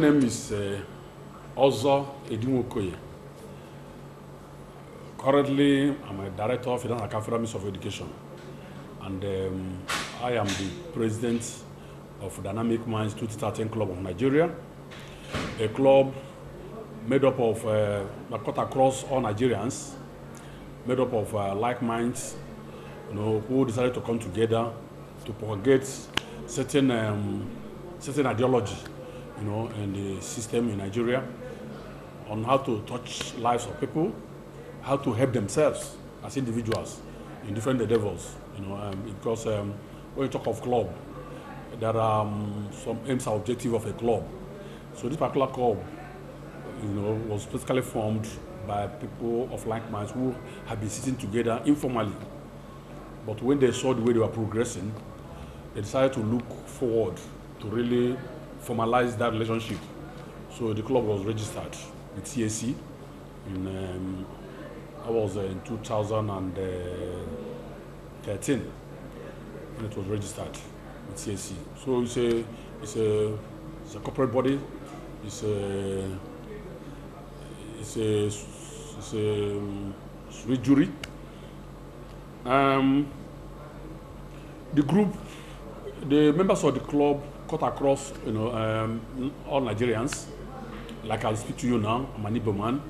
name is Ozo Edimokoye. Currently, I'm a director of Finance and Federal Ministry of Education, and I am the president of Dynamic Minds 2013 Club of Nigeria, a club made up of cut across all Nigerians, made up of like minds, who decided to come together to propagate certain ideology, in the system in Nigeria, on how to touch lives of people, how to help themselves as individuals in different endeavors, because when you talk of club, there are some aims and objectives of a club. So this particular club, was basically formed by people of like minds who have been sitting together informally. But when they saw the way they were progressing, they decided to look forward to really formalize that relationship. So the club was registered with CAC that was in 2013 when it was registered with CAC. So it's a corporate body. It's a sweet jury. The members of the club cut across, all Nigerians. Like I'll speak to you now, I'm an Igbo man.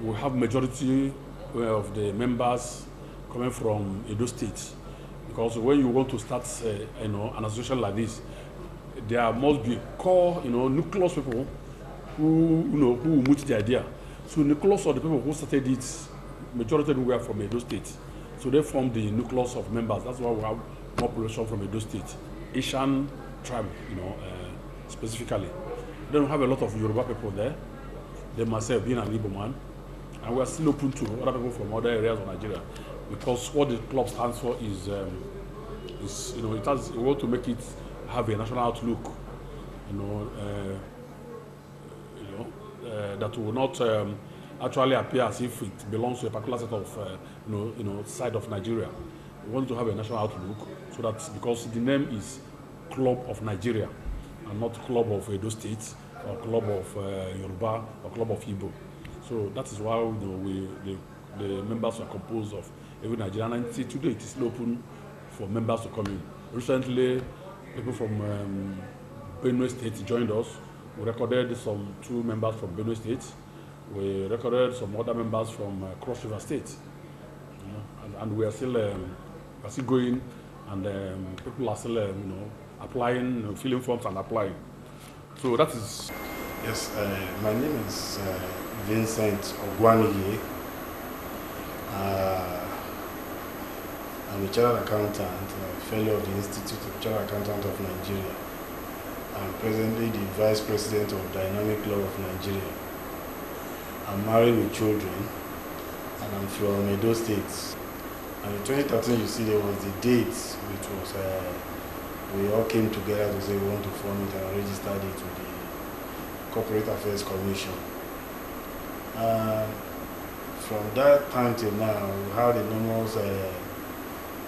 We have majority of the members coming from Edo State, because when you want to start, an association like this, there must be core, nucleus people who moot the idea. So nucleus of the people who started it, majority of them were from Edo State. So they formed the nucleus of members. That's why we have more population from Edo State, Asian tribe, specifically. They don't have a lot of Yoruba people there. They myself being an Igbo man, and we are still open to other people from other areas of Nigeria, because what the club stands for is we want to make it have a national outlook, that will not actually appear as if it belongs to a particular set of side of Nigeria. We want to have a national outlook, so that because the name is Club of Nigeria and not Club of Edo State or Club of Yoruba or Club of Igbo. So that is why the members are composed of every Nigerian, and today it is still open for members to come in. Recently, people from Benue State joined us. We recorded two members from Benue State. We recorded some other members from Cross River State. And we are still going, and people are still applying, filling forms and applying. So that is. Yes, my name is Vincent Ogwaniye. I'm a chartered accountant, fellow of the Institute of Chartered Accountants of Nigeria. I'm presently the Vice President of Dynamic Club of Nigeria. I'm married with children, and I'm from Edo State. And in 2013, you see, there was the date, which was we all came together to say we want to form it and registered it with the Corporate Affairs Commission. From that time till now, we had enormous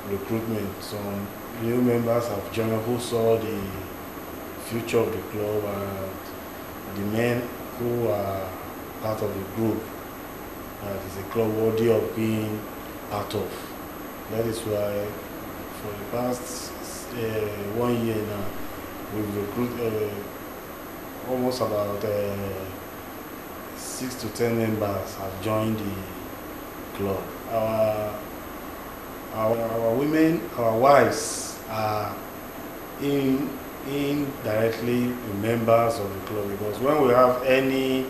recruitment. Some new members have joined who saw the future of the club, and the men who are part of the group. It is a club worthy of being part of. That is why for the past 1 year now, we've recruited almost about 6 to 10 members have joined the club. Our women, our wives are indirectly members of the club, because when we have any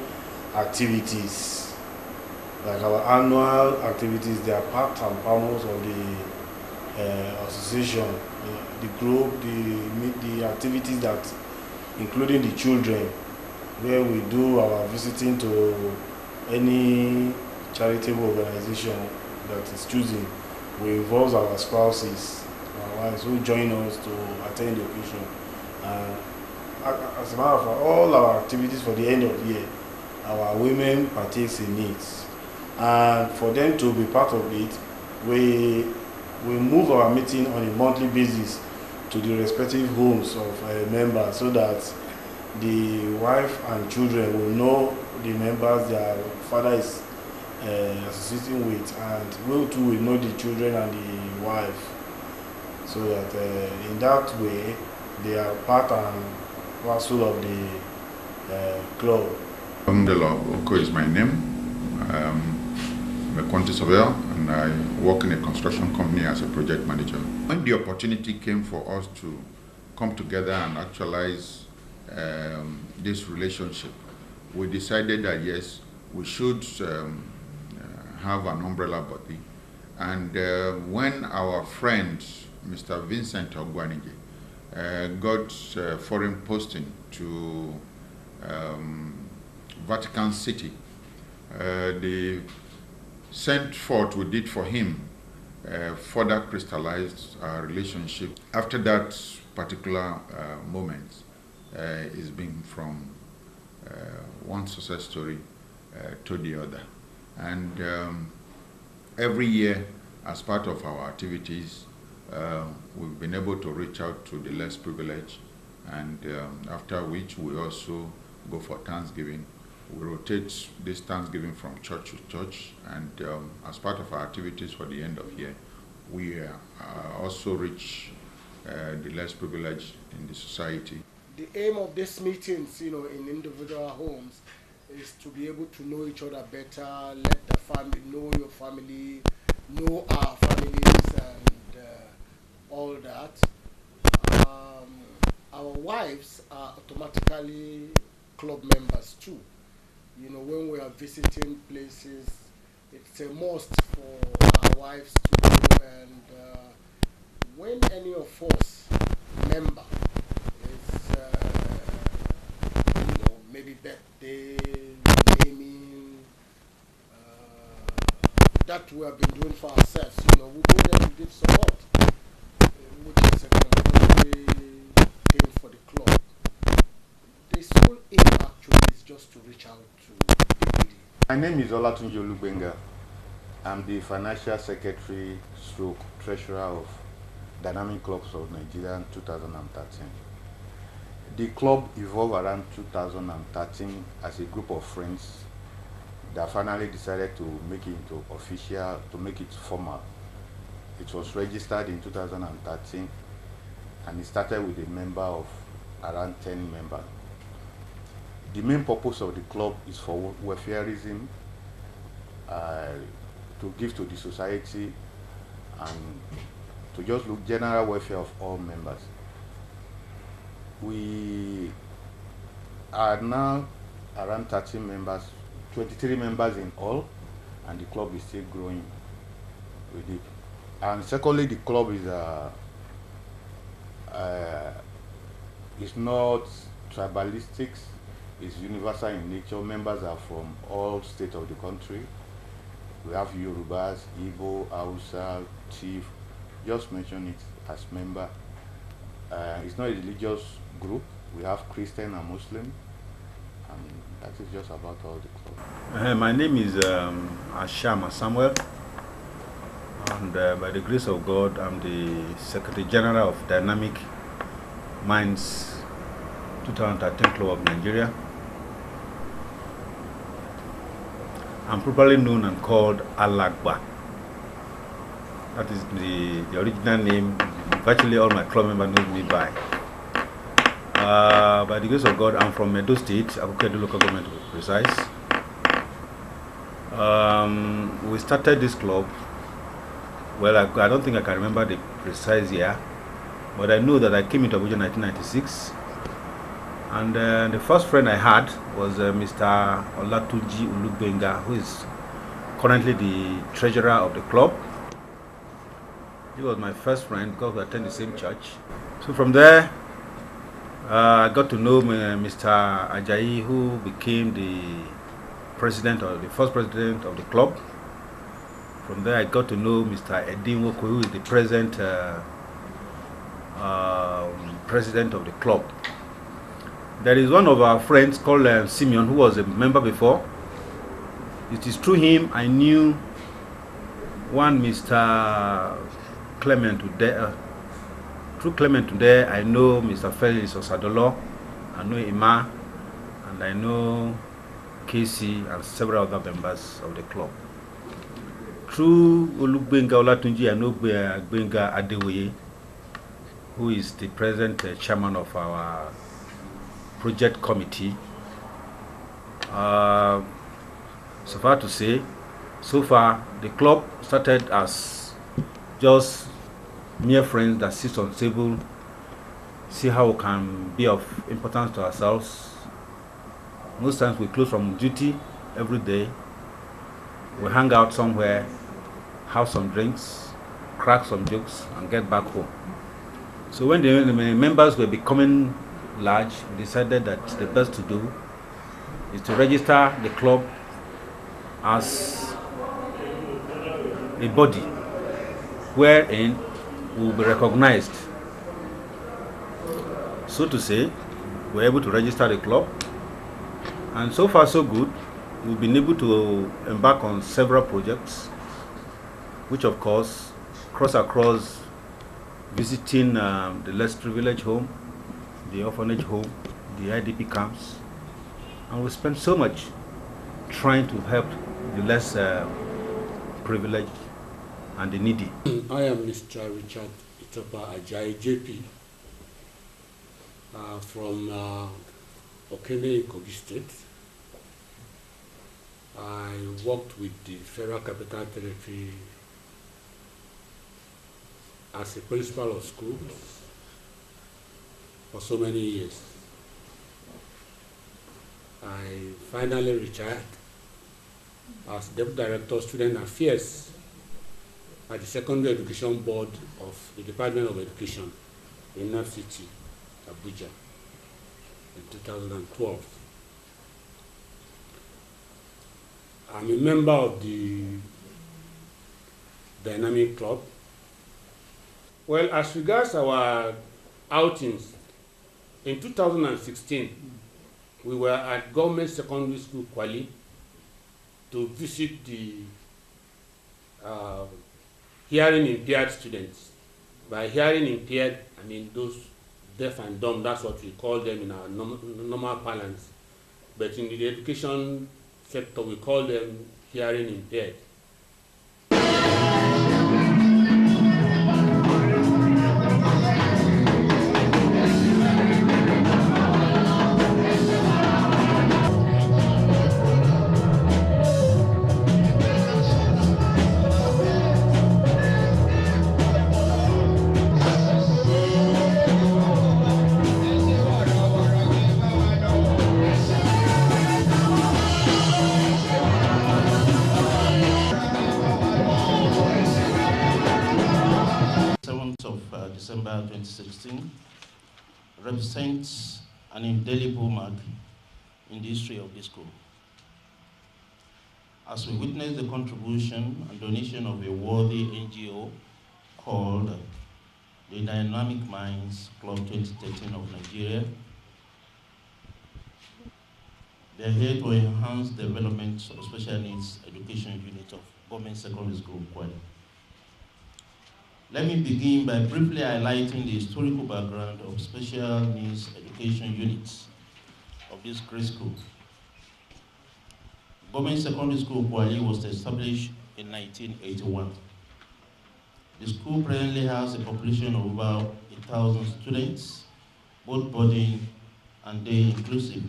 activities, like our annual activities, they are part and parcel of the association, the group, the activities that, including the children, where we do our visiting to any charitable organization that is choosing. We involve our spouses, our wives, who join us to attend the occasion. As a matter of fact, all our activities for the end of the year, our women partakes in it. And for them to be part of it, we move our meeting on a monthly basis to the respective homes of members, so that the wife and children will know the members their father is associating with, and we too will know the children and the wife, so that in that way they are part and parcel of the club. Omdelo Oko is my name. I'm a quantity surveyor and I work in a construction company as a project manager. When the opportunity came for us to come together and actualize this relationship, we decided that yes, we should have an umbrella body. And when our friend, Mr. Vincent Ogwanige, got foreign posting to Vatican City, the sent forth we did for him further crystallized our relationship. After that particular moment, it's been from one success story to the other. And every year, as part of our activities, we've been able to reach out to the less privileged, and after which we also go for Thanksgiving. We rotate this Thanksgiving from church to church, and as part of our activities for the end of year, we also reach the less privileged in the society. The aim of these meetings, in individual homes, is to be able to know each other better, let the family know your family, know our families, and all that. Our wives are automatically club members too. When we are visiting places, it's a must for our wives to know, and when any of us member is, maybe birthday, naming, that we have been doing for ourselves, we go there to give support, which is a compulsory thing for the club. The sole aim actually is just to reach out to the needy. My name is Olatunji Olubenga. I'm the financial secretary stroke treasurer of Dynamic Clubs of Nigeria in 2013. The club evolved around 2013 as a group of friends that finally decided to make it into official, to make it formal. It was registered in 2013 and it started with a member of around 10 members. The main purpose of the club is for welfareism, to give to the society and to just look general welfare of all members. We are now around 30 members, 23 members in all, and the club is still growing with it. And secondly, the club is not tribalistic, it's universal in nature. Members are from all states of the country. We have Yorubas, Igbo, Hausa, Chief, just mention it as member. It's not a religious group. We have Christian and Muslim, and that is just about all the club. My name is Ashama Samuel, and by the grace of God, I'm the Secretary General of Dynamic Minds 2013 Club of Nigeria. I'm properly known and called Alagba. That is the original name. Virtually all my club members know me by. By the grace of God, I'm from Edo State, Abukedu local government to be precise. We started this club, well, I don't think I can remember the precise year, but I know that I came into Abuja in 1996. And the first friend I had was Mr. Olatunji Olubenga, who is currently the treasurer of the club. He was my first friend because we attend the same church. So from there, I got to know Mr. Ajayi, who became the president or the first president of the club. From there, I got to know Mr. Edin Woko, who is the present president of the club. There is one of our friends called Simeon, who was a member before. It is through him I knew one Mr. Clement Ude. Through Clement Ude, I know Mr. Felix Osadolo I know Ima, and I know Casey and several other members of the club. Through Olugbenga Olatunji, I know Gbenga Adewoye, who is the present chairman of our project committee. So far to say, so far the club started as just mere friends that sit on table, see how we can be of importance to ourselves. Most times we close from duty every day. We hang out somewhere, have some drinks, crack some jokes, and get back home. So when the members were becoming large, we decided that the best to do is to register the club as a body wherein we will be recognized. So to say, we're able to register the club, and so far so good. We've been able to embark on several projects, which of course cross across visiting the less privileged home, the orphanage home, the IDP camps, and we spend so much trying to help the less privileged and the needy. I am Mr. Richard Itopa Ajayi, JP, from Okene, Kogi State. I worked with the Federal Capital Territory as a principal of schools for so many years. I finally retired as Deputy Director of Student Affairs at the Secondary Education Board of the Department of Education in FCT, Abuja, in 2012. I'm a member of the Dynamic Club. Well, as regards our outings, in 2016, we were at Government Secondary School, Kwali, to visit the hearing impaired students. By hearing impaired, I mean those deaf and dumb, that's what we call them in our normal parlance. But in the education sector, we call them hearing impaired. December 2016 represents an indelible mark in the history of this school. As we witness the contribution and donation of a worthy NGO called the Dynamic Minds Club 2013 of Nigeria, they are here to enhance the development of special needs education unit of Government Secondary School, Kwali. Let me begin by briefly highlighting the historical background of special needs education units of this great school. Government Secondary School Kwali was established in 1981. The school presently has a population of about 1,000 students, both boarding and day inclusive.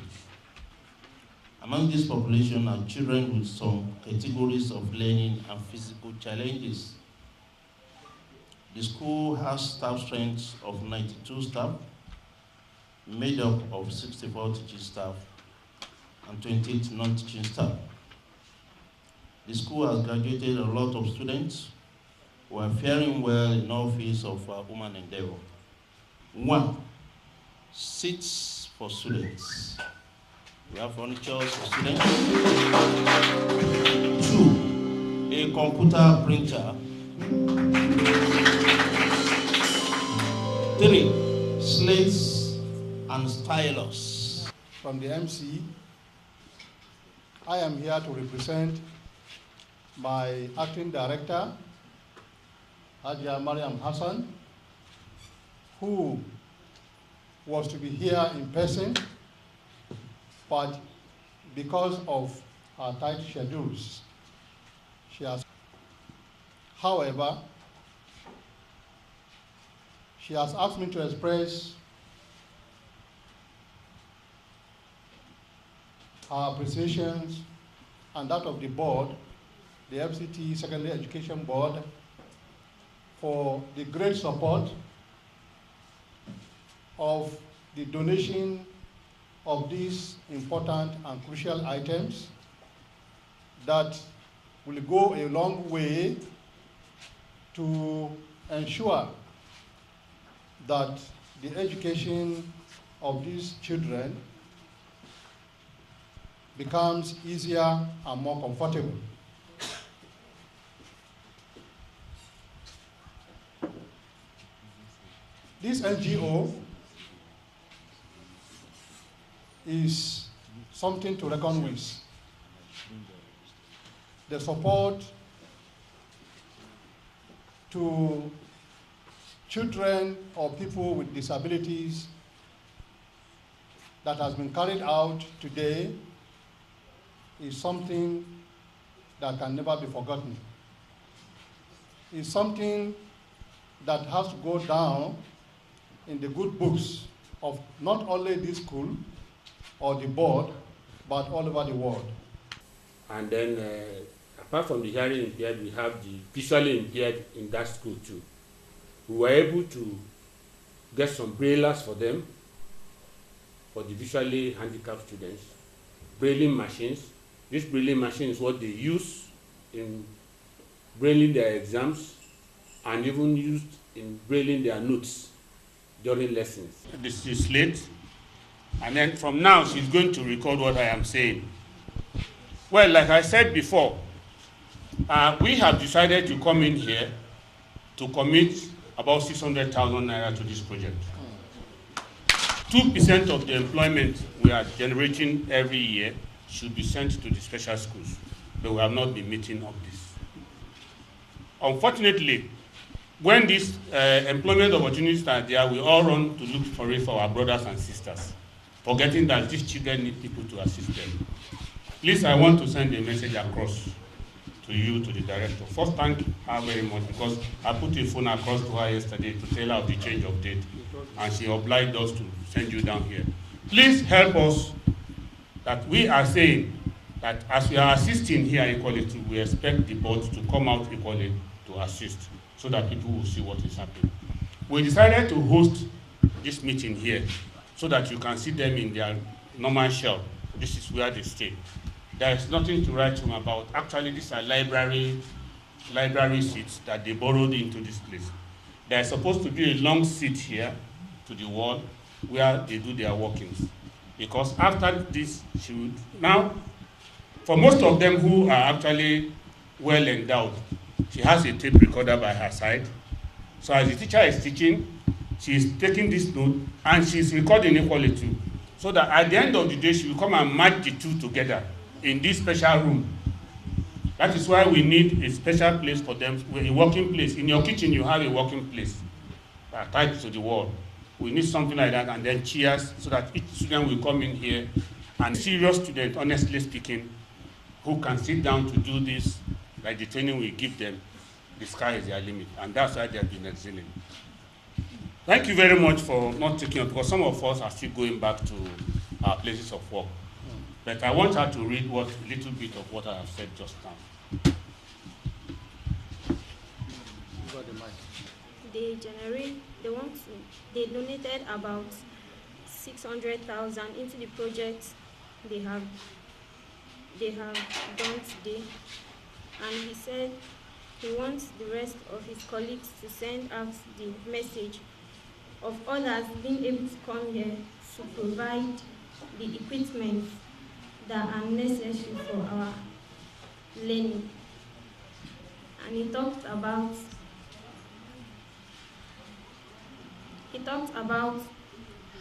Among this population are children with some categories of learning and physical challenges. The school has staff strength of 92 staff, made up of 64 teaching staff and 28 non-teaching staff. The school has graduated a lot of students who are faring well in all fields of human endeavor. 1, seats for students. We have furniture for students. 2, a computer printer. 3, slates and stylus. From the MC, I am here to represent my acting director, Hajia Mariam Hassan, who was to be here in person but because of her tight schedules, she has. However, she has asked me to express her appreciations and that of the board, the FCT Secondary Education Board, for the great support of the donation of these important and crucial items that will go a long way to ensure that the education of these children becomes easier and more comfortable. This NGO is something to reckon with. The support to children or people with disabilities that has been carried out today is something that can never be forgotten. It's something that has to go down in the good books of not only this school or the board, but all over the world. And then, apart from the hearing impaired, we have the visually impaired in that school too. We were able to get some braillers for them, for the visually handicapped students, brailing machines. This brailing machine is what they use in brailing their exams and even used in brailing their notes during lessons. This is slate, and then from now she's going to record what I am saying. Well, like I said before, we have decided to come in here to commit about 600,000 naira to this project. 2% of the employment we are generating every year should be sent to the special schools, but we have not been meeting up this. Unfortunately, when these employment opportunities are there, we all run to look for it for our brothers and sisters, forgetting that these children need people to assist them. Please, I want to send a message across to you, to the director. First, thank her very much, because I put a phone across to her yesterday to tell her of the change of date, and she obliged us to send you down here. Please help us, that we are saying that as we are assisting here equally, we expect the board to come out equally to assist, so that people will see what is happening. We decided to host this meeting here so that you can see them in their normal shell. This is where they stay. There is nothing to write home about. Actually, these are library seats that they borrowed into this place. There is supposed to be a long seat here to the wall where they do their workings. Because after this, she would now, for most of them who are actually well endowed, she has a tape recorder by her side. So as the teacher is teaching, she is taking this note and she is recording equally too. So that at the end of the day, she will come and match the two together in this special room. That is why we need a special place for them, a working place. In your kitchen, you have a working place tied to the wall. We need something like that, and then chairs, so that each student will come in here, and serious student, honestly speaking, who can sit down to do this, like the training we give them, the sky is their limit, and that's why they have been excelling. Thank you very much for not taking it, because some of us are still going back to our places of work. But I want her to read a little bit of what I have said just now. They donated about 600,000 into the project they have done today, and he said he wants the rest of his colleagues to send out the message of others being able to come here to provide the equipment that are necessary for our learning. And he talked about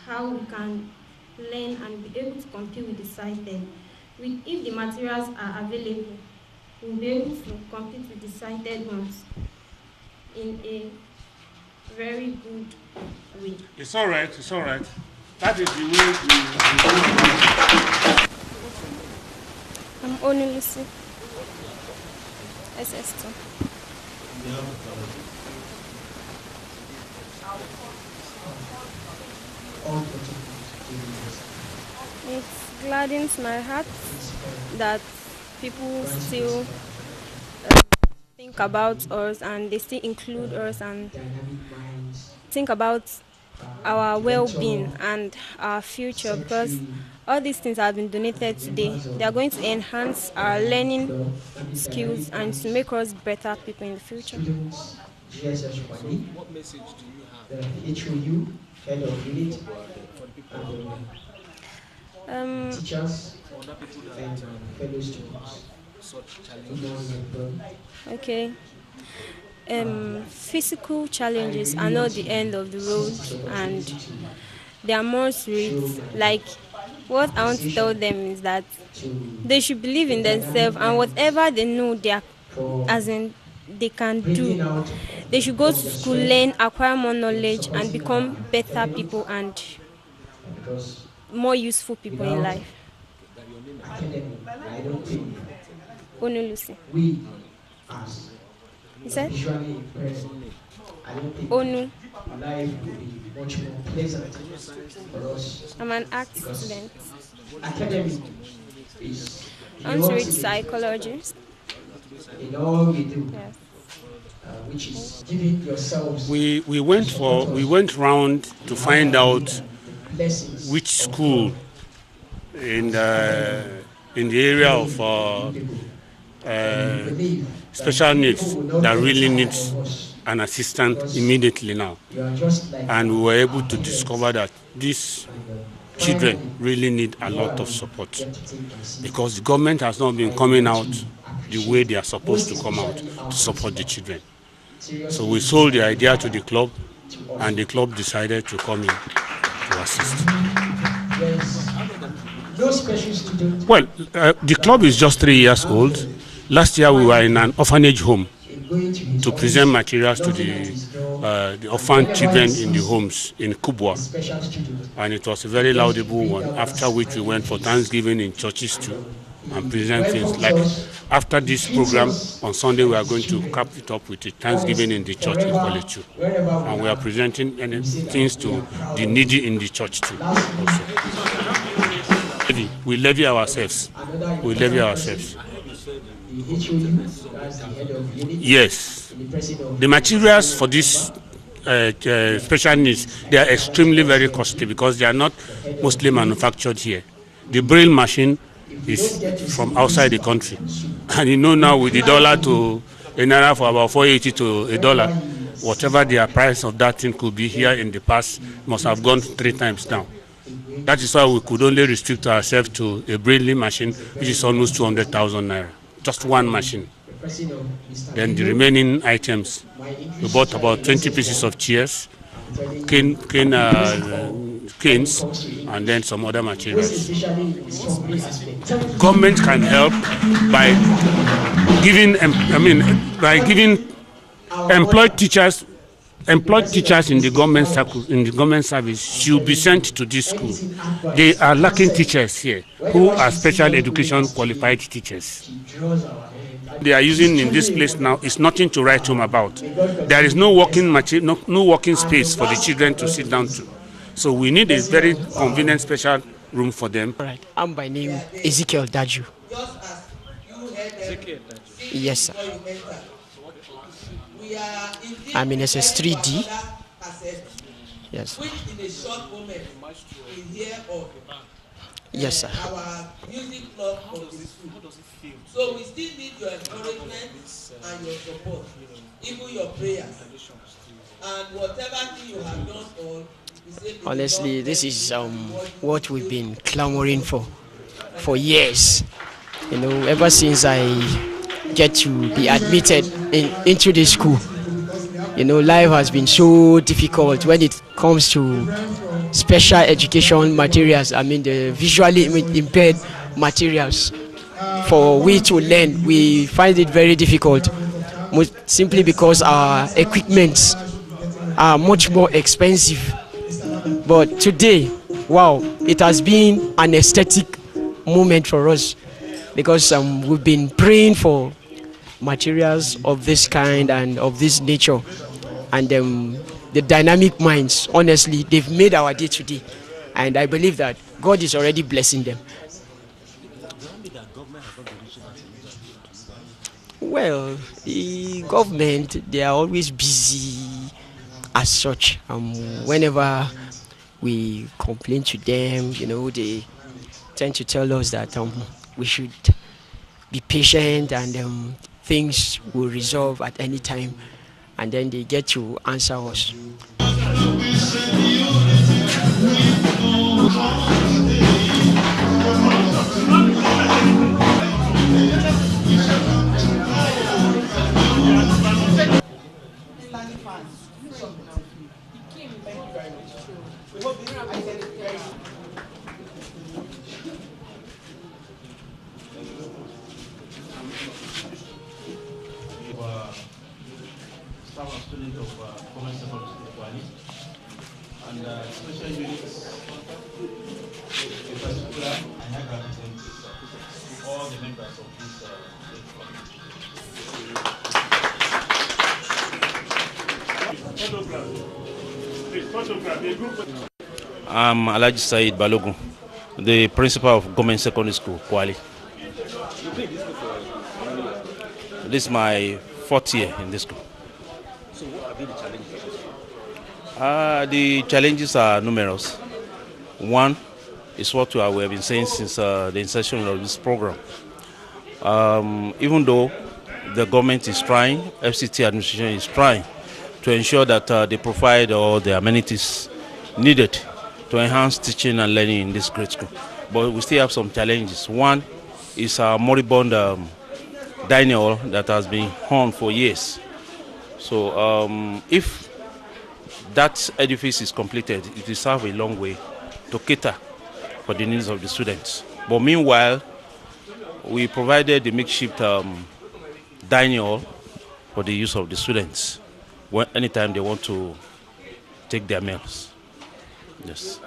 how we can learn and be able to compete with the sighted. If the materials are available, we'll be able to compete with the sighted ones in a very good way. It's all right, it's all right. That is the way I'm Onu Lucy. SS2. It gladdens my heart that people still think about us and they still include us and think about our well-being and our future, because all these things have been donated today. They are going to enhance our learning skills and to make us better people in the future. What message do you have? The HOU, head of unit, teachers, and fellow students. Such challenges. Okay. Physical challenges are not the end of the road, and there are more to it. Like, what I want to tell them is that they should believe in themselves, and whatever they know they can do, they should go to school, learn, acquire more knowledge, and become better people and more useful people in life. Onu Lucy. He said? Onu. I'm an art student. I want to read psychology. In all we do, which is giving yourselves. We went round to find out which school in the area of special needs that really needs an assistant immediately now, and we were able to discover that these children really need a lot of support, because the government has not been coming out the way they are supposed to come out to support the children. So we sold the idea to the club, and the club decided to come in to assist. Well, the club is just 3 years old. Last year we were in an orphanage home to present materials to the orphan children in the homes in Kubwa, and it was a very laudable one, after which we went for Thanksgiving in churches too and present things. Like after this program on Sunday, we are going to cap it up with a Thanksgiving in the church in College too, and we are presenting things to the needy in the church too also. We levy ourselves. We levy ourselves. Yes. The materials for this special needs, they are extremely very costly because they are not mostly manufactured here. The Braille machine is from outside the country. And you know now with the dollar to a naira for about 480 to a dollar, whatever the price of that thing could be here in the past must have gone 3 times down. That is why we could only restrict ourselves to a Braille machine, which is almost 200,000 naira. Just one machine. Then the remaining items, we bought about 20 pieces of chairs, canes, and then some other materials. Government can help by giving, employed teachers in the government service should be sent to this school. They are lacking teachers here who are special education qualified teachers. They are using in this place now is nothing to write home about. There is no working space for the children to sit down to. So we need a very convenient special room for them. All right. I'm by name Ezekiel Daju. Yes, sir. I'm in SS3D. Yes. Yes, sir. Our music club of the school. So we still need your encouragement and your support, even your prayers. And whatever thing you have done honestly, this is what we've been clamoring for years. You know, ever since I get to be admitted into this school. You know, life has been so difficult when it comes to special education materials. I mean, the visually impaired materials. For we to learn, we find it very difficult, simply because our equipments are much more expensive. But today, wow, it has been an aesthetic moment for us, because we've been praying for materials of this kind and of this nature, and the dynamic minds, honestly, they've made our day today, and I believe that God is already blessing them. Well, the government, they are always busy as such. Whenever we complain to them, they tend to tell us that we should be patient, and things will resolve at any time, and then they get to answer us. Staff and student of Government Secondary School Kwali, and special units, in particular, I have represented all the members of this I'm Alhaji Said Balogun, the principal of Government Secondary School Kwali. This is my 4th year in this school. So what have been the challenges? The challenges are numerous. One is what we have been saying since the inception of this program. Even though the government is trying, FCT administration is trying to ensure that they provide all the amenities needed to enhance teaching and learning in this great school. But we still have some challenges. One is our moribund dining hall that has been on for years. So if that edifice is completed, it will serve a long way to cater for the needs of the students. But meanwhile, we provided the makeshift dining hall for the use of the students anytime they want to take their meals. Yes.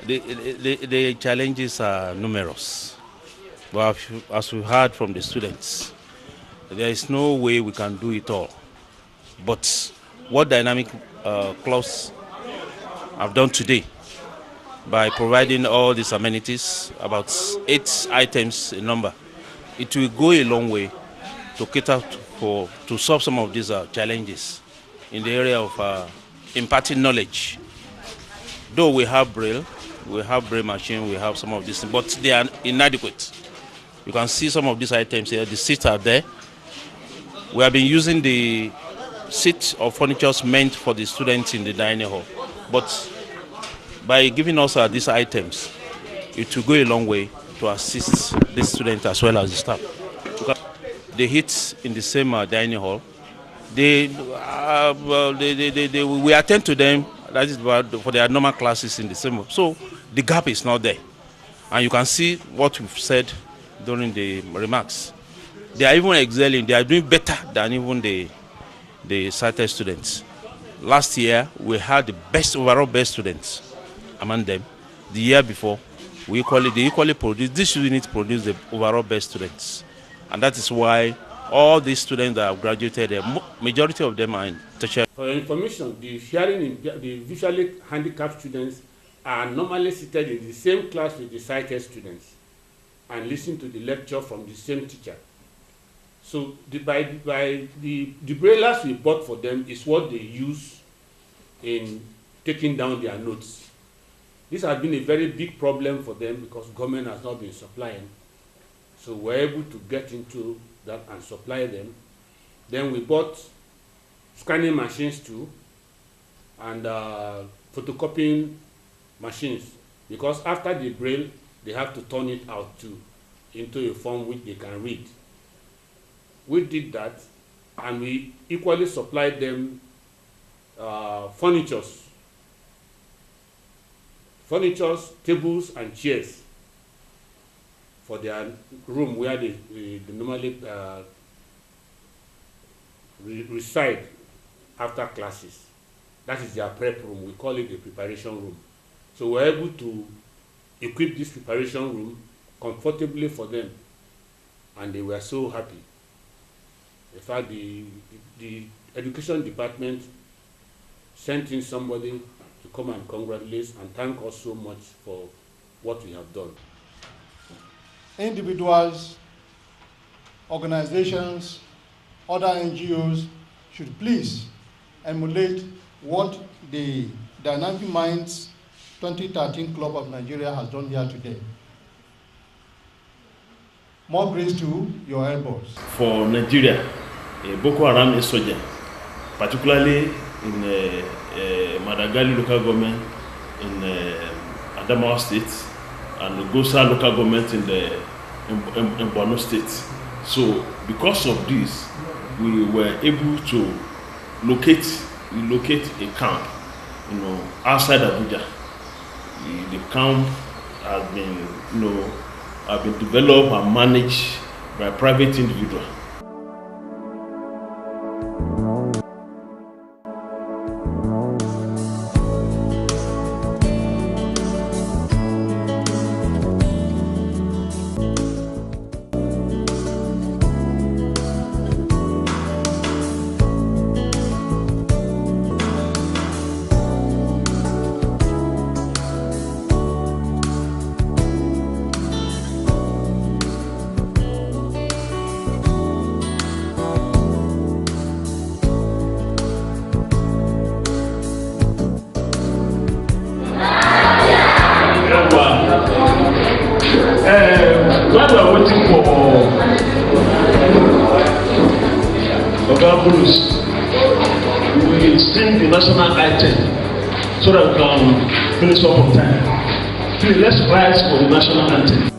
The challenges are numerous. But as we heard from the students, there is no way we can do it all. But what Dynamic Clubs have done today, by providing all these amenities, about 8 items in number, it will go a long way to cater to solve some of these challenges in the area of imparting knowledge. Though we have braille machine, we have some of these, but they are inadequate. You can see some of these items here. The seats are there. We have been using the seats or furniture meant for the students in the dining hall, but by giving us these items, it will go a long way to assist the students as well as the staff. Because they eat in the same dining hall. We attend to them, that is for their normal classes in the same. So the gap is not there. And you can see what we've said during the remarks. They are even excelling. They are doing better than even the sighted students. Last year, we had the overall best students among them. The year before, they equally produced, this unit produced the overall best students. And that is why all these students that have graduated, the majority of them are in tertiary. For your information, the visually handicapped students are normally seated in the same class with the sighted students and listen to the lecture from the same teacher. So the braillers we bought for them is what they use in taking down their notes. This has been a very big problem for them because government has not been supplying. So we're able to get into that and supply them. Then we bought scanning machines too and photocopying machines, because after the braille they have to turn it out too into a form which they can read. We did that, and we equally supplied them furnitures, tables and chairs for their room where they normally reside after classes. That is their prep room. We call it the preparation room. So we're able to equip this preparation room comfortably for them, and they were so happy. In fact, the education department sent in somebody to come and congratulate and thank us so much for what we have done. Individuals, organizations, other NGOs should please emulate what the Dynamic Minds 2013 Club of Nigeria has done here today. More grace to your elbows. For Nigeria, Boko Haram is insurgent, particularly in Madagali local government, in Adamawa state, and Gosa local government in Borno state. So because of this, we were able to locate a camp, outside Abuja. The camp has been developed and managed by a private individual. While we are waiting for Oga Bulus, we will sing the national anthem so that we can finish up on time. Please, let's rise for the national anthem.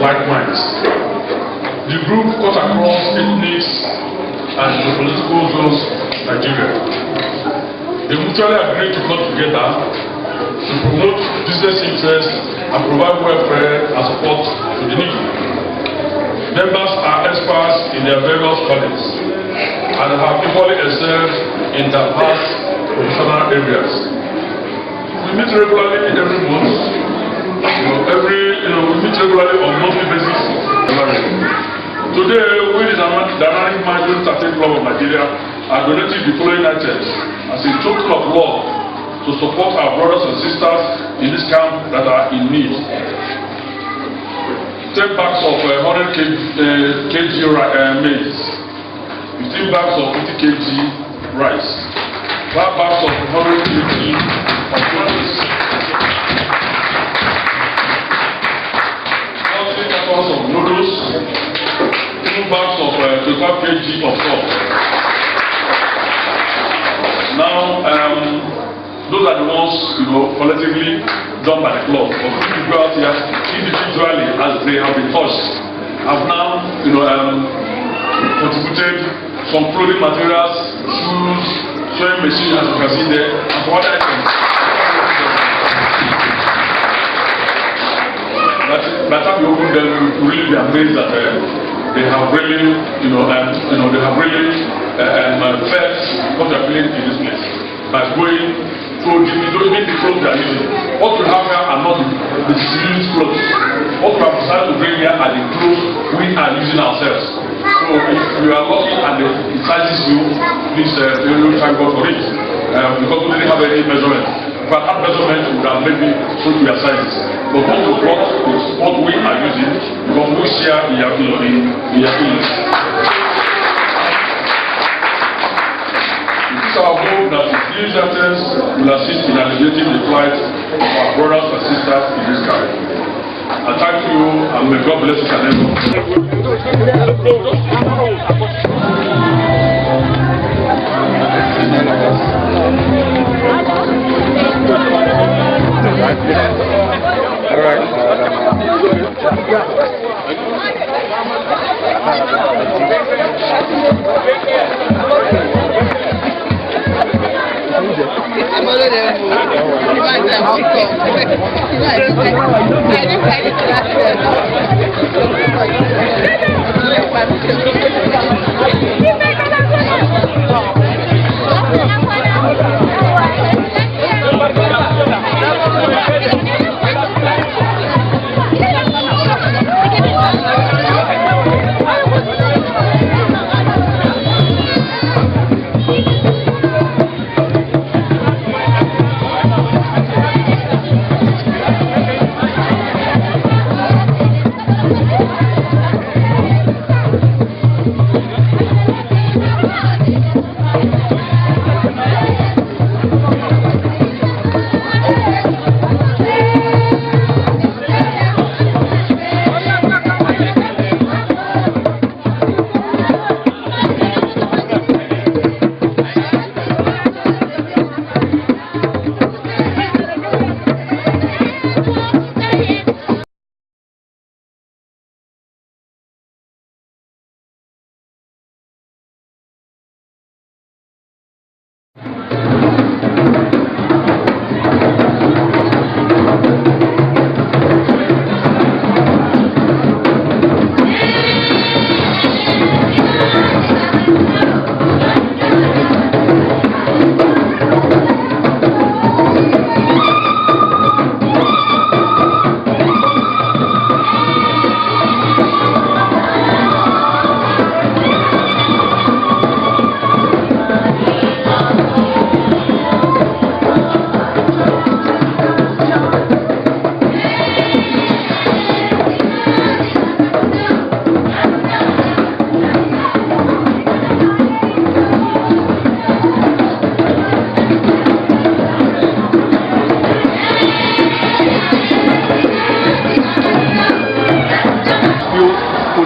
Like minds. The group cut across ethnic and political zones in Nigeria. They mutually agreed to come together to promote business interests and provide welfare and support to the needy. Members are experts in their various callings and have equally excelled in diverse professional areas. We meet regularly every month. We meet regularly on a monthly basis. Today, we the Dynamic Minds 2013 Club of Nigeria are donating the following items as a token of love to support our brothers and sisters in this camp that are in need. 10 bags of 100 kg maize, 15 bags of 50 kg rice, 5 bags of 100 kg of produce, of noodles, 2 bags of 25 kg of salt. Now, those are the ones, collectively done by the club. But individuals here, individually, as they have been touched, have now, contributed some clothing materials, shoes, sewing machines, as you can see there, and for other items. By the time you open them, you really be amazed that they have really, they have really felt what they are feeling in this place. By going through the clothes they are using. What we have here are not the used clothes. What we have decided to bring here are the clothes we are using ourselves. So if you are lucky and it sizes you, please thank God for it. Because we didn't have any measurement. If I had measurement, we would have maybe put your sizes. But what we brought is what we are using, because we share in your feelings. It is our hope that these items will assist in alleviating the plight of our brothers and sisters in this country. I thank you, and may God bless you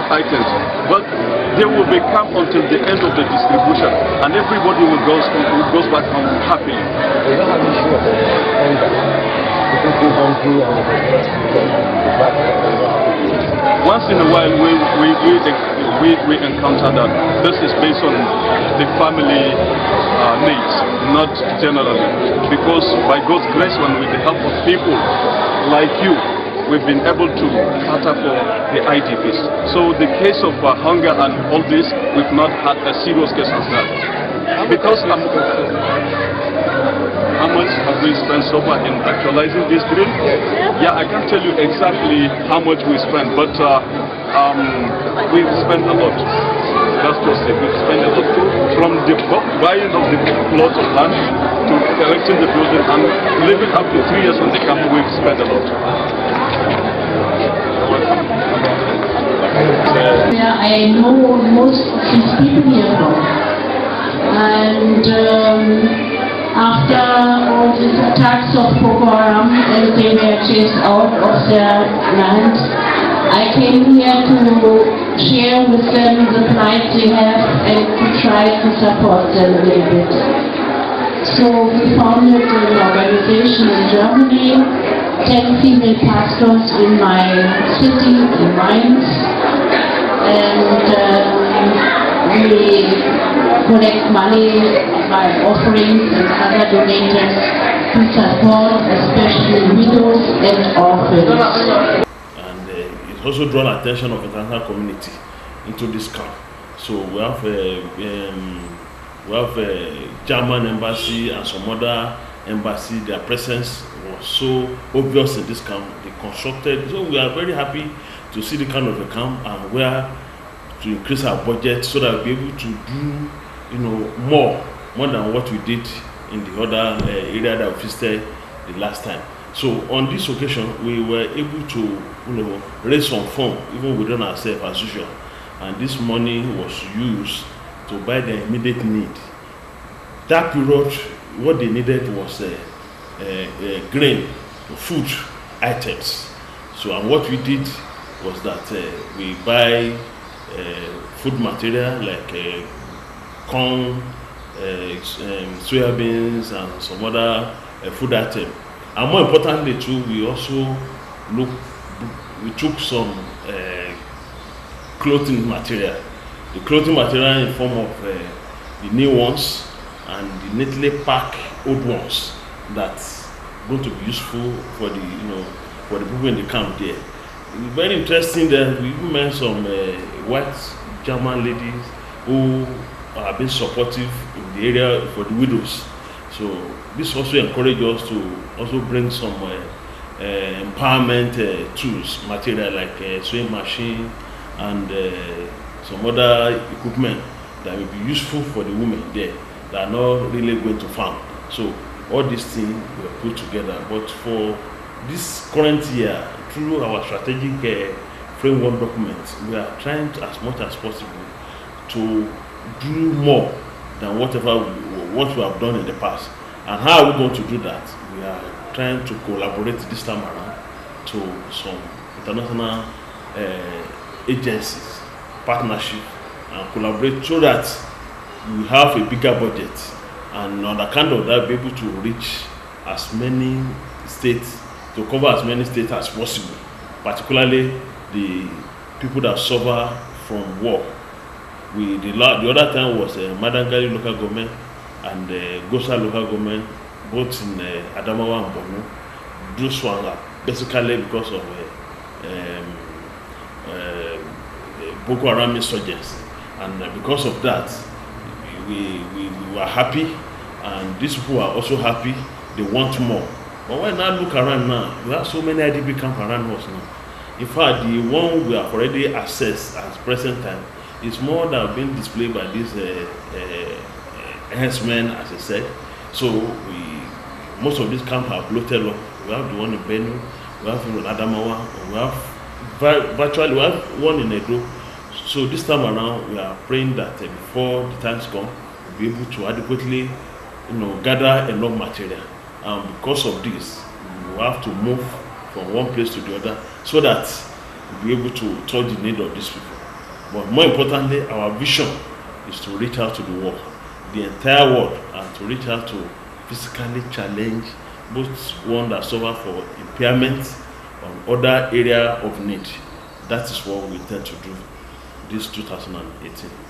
items, but they will be camped until the end of the distribution, and everybody will goes back home happily. We don't have issue of hunger. People feel hungry and once in a while we encounter that. This is based on the family needs, not generally, because by God's grace and with the help of people like you, we've been able to cater for the IDPs. So the case of hunger and all this, we've not had a serious case of that. Because how much have we spent so far in actualizing this drill? Yeah, I can't tell you exactly how much we spent, but we've spent a lot. That's just it. We've spent a lot from the buying of the plot of land to erecting the building and living up to 3 years on the camp. We've spent a lot. I know most of these people here now, and after all these attacks of Boko Haram, as they were chased out of their land, I came here to share with them the plight they have and to try to support them a little bit. So we founded an organization in Germany, 10 female pastors in my city, in Mainz, and we collect money by offerings and other donators to support especially widows and orphans. And it's also drawn attention of the international community into this camp. So we have a German embassy and some other embassy. Their presence was so obvious in this camp. They constructed, so we are very happy to see the kind of a camp and where to increase our budget so that we'll be able to do, more than what we did in the other area that we visited the last time. So on this occasion, we were able to, raise some funds even within ourselves as usual, and this money was used to buy the immediate need. That period, what they needed was grain, food items. So, and what we did was that we buy food material like corn, soybeans, and some other food items. And more importantly too, we also took some clothing material. The clothing material in form of the new ones and the neatly packed old ones that's going to be useful for the for the people in the camp there. It's very interesting that we met some white German ladies who have been supportive in the area for the widows. So this also encourages us to also bring some empowerment tools, material like sewing machine and some other equipment that will be useful for the women there that are not really going to farm. So all these things were put together. But for this current year, through our strategic framework document, we are trying to, as much as possible, to do more than what we have done in the past. And how are we going to do that? We are trying to collaborate this time around to some international agencies, partnership, and collaborate so that we have a bigger budget, and on account of that, be able to reach as many states, to cover as many states as possible, particularly the people that suffer from war. The other time was Madangali local government and Gosa local government, both in Adamawa and Borno. Those ones are basically because of Boko Haram insurgents, and because of that, we were happy, and these people are also happy. They want more. But when I look around now, we have so many IDP camps around us now. In fact, the one we have already accessed at present time is more than being displayed by these herdsmen, as I said. So most of these camps are bloated up. We have the one in Benue, we have one in Adamawa, we have virtually we have one in Edo. So this time around, we are praying that before the times come, we'll be able to adequately, gather enough material. And because of this, we will have to move from one place to the other so that we'll be able to touch the need of these people. But more importantly, our vision is to reach out to the world, the entire world, and to reach out to physically challenge both one that suffer for impairment and other area of need. That is what we intend to do this 2018.